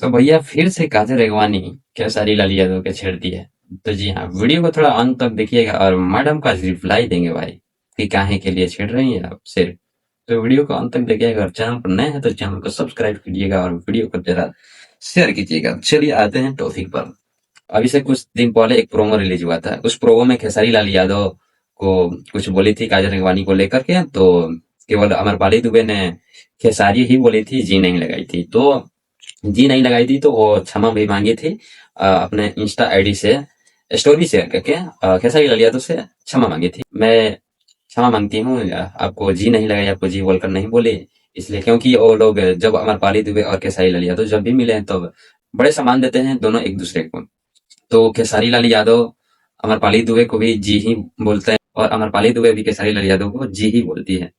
तो भैया फिर से काजल रेगवानी खेसारी लाल यादव के छेड़ दिए। तो जी हाँ, वीडियो को थोड़ा अंत तक देखिएगा और मैडम का रिप्लाई देंगे भाई कि काहे के लिए छेड़ रही हैं आप सिर्फ। तो वीडियो को अंत तक देखिएगा और चैनल पर नए हैं तो चैनल को सब्सक्राइब कीजिएगा और वीडियो को जरा शेयर कीजिएगा। चलिए आते हैं टॉपिक पर। अभी से कुछ दिन पहले एक प्रोमो रिलीज हुआ था। उस प्रोमो में खेसारी लाल यादव को कुछ बोली थी काजल रेंगवानी को लेकर के, तो केवल अमरपाली दुबे ने खेसारी ही बोली थी, जी नहीं लगाई थी। तो जी नहीं लगाई थी तो वो क्षमा भी मांगी थी अपने इंस्टा आईडी से स्टोरी शेयर करके खेसारी लाल यादव से क्षमा मांगी थी। मैं क्षमा मांगती हूँ, आपको जी नहीं लगाई, आपको जी बोलकर नहीं बोली, इसलिए क्योंकि वो लोग जब अमरपाली दुबे और खेसारी लाल यादव जब भी मिले हैं तो बड़े सम्मान देते हैं दोनों एक दूसरे को। तो खेसारी लाल यादव अमरपाली दुबे को भी जी ही बोलते हैं और अमरपाली दुबे भी खेसारी लाल यादव को जी ही बोलती है।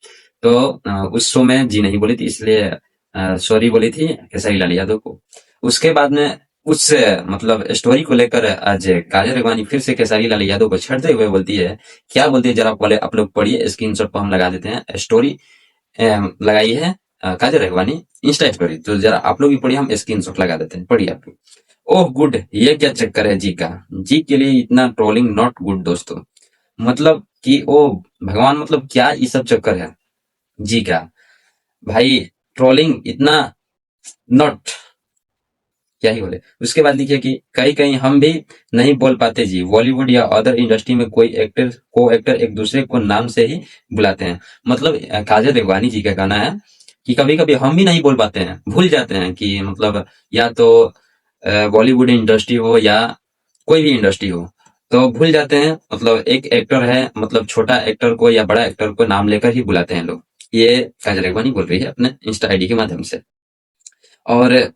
तो उस शो में जी नहीं बोली थी, इसलिए सॉरी बोली थी खेसारी लाल यादव को। उसके बाद में उस मतलब स्टोरी को लेकर आज काजल रेगवानी फिर से खेसारी लाल यादव को छेड़ते हुए बोलती है। क्या बोलती है जरा पहले आप लोग पढ़िए, स्क्रीनशॉट पर हम लगा देते हैं। स्टोरी लगाई है काजल रेगवानी इंस्टा स्टोरी, तो जरा आप लोग भी पढ़िए, हम स्क्रीनशॉट लगा देते हैं, पढ़िए आप लोग। ओह गुड, ये क्या चक्कर है जी का? जी के लिए इतना ट्रोलिंग नॉट गुड दोस्तों। मतलब कि ओ भगवान, मतलब क्या ये सब चक्कर है जी का? भाई ट्रोलिंग इतना नॉट, क्या ही बोले। उसके बाद लिखिए कि कहीं कहीं हम भी नहीं बोल पाते जी, बॉलीवुड या अदर इंडस्ट्री में कोई एक्टर को एक्टर एक दूसरे को नाम से ही बुलाते हैं। मतलब काजल रेगवानी जी का कहना है कि कभी कभी हम भी नहीं बोल पाते हैं, भूल जाते हैं कि मतलब या तो बॉलीवुड इंडस्ट्री हो या कोई भी इंडस्ट्री हो, तो भूल जाते हैं। मतलब एक एक्टर है, मतलब छोटा एक्टर को या बड़ा एक्टर को नाम लेकर ही बुलाते हैं लोग। ये काजल रेगवानी बोल रही है अपने इंस्टा आईडी के माध्यम से। और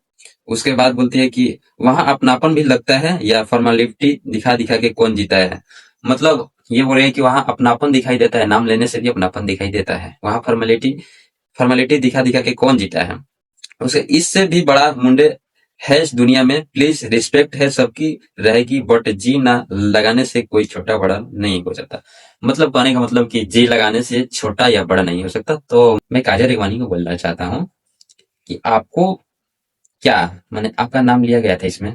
उसके बाद बोलती है कि वहां अपनापन भी लगता है या फॉर्मेलिटी दिखा दिखा के कौन जीता है। मतलब ये बोल रहे हैं कि वहां अपनापन दिखाई देता है, नाम लेने से भी अपनापन दिखाई देता है, वहां फॉर्मेलिटी फॉर्मेलिटी दिखा दिखा के कौन जीता है। उसे इससे भी बड़ा मुंडे है इस दुनिया में, प्लीज रिस्पेक्ट है सबकी रहेगी, बट जी ना लगाने से कोई छोटा बड़ा नहीं हो सकता। मतलब कहने का मतलब कि जी लगाने से छोटा या बड़ा नहीं हो सकता। तो मैं काजल रेगवानी को बोलना चाहता हूँ कि आपको क्या, मैंने आपका नाम लिया गया था इसमें,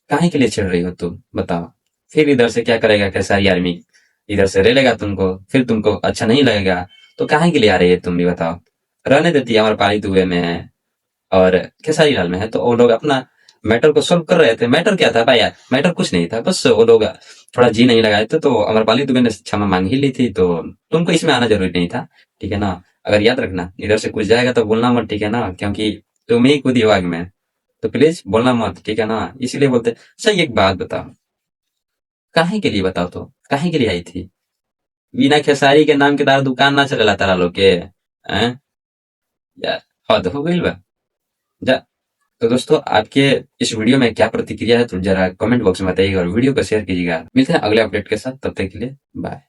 काहे के लिए छेड़ रही हो तुम बताओ। फिर इधर से क्या करेगा खेसारी आर्मी, इधर से ले लेगा तुमको, फिर तुमको अच्छा नहीं लगेगा, तो काहे के लिए आ रही है तुम भी बताओ। रहने देती है, हमारे पाली दुबे में है और खेसारी लाल में है, तो वो लोग अपना मैटर को सॉल्व कर रहे थे। मैटर क्या था भाई यार, मैटर कुछ नहीं था, बस वो लोग थोड़ा जी नहीं लगाए थे, तो अमरपाली दुबे ने क्षमा मांग ही ली थी, तो तुमको इसमें आना जरूरी नहीं था। ठीक है ना? अगर याद रखना, इधर से कुछ जाएगा तो बोलना मत, ठीक है ना? क्योंकि तुम ही खुद ही आग में, तो प्लीज बोलना मत, ठीक है ना? इसीलिए बोलते। सही, एक बात बताओ, काहे के लिए बताओ, तो काहे के लिए आई थी? बिना खेसारी के नाम के तारा दुकान ना चलेला तारा लोग के हैं यार, हद हो गई बा। जा। तो दोस्तों, आपके इस वीडियो में क्या प्रतिक्रिया है तो जरा कमेंट बॉक्स में बताइएगा और वीडियो को शेयर कीजिएगा। मिलते हैं अगले अपडेट के साथ, तब तक के लिए बाय।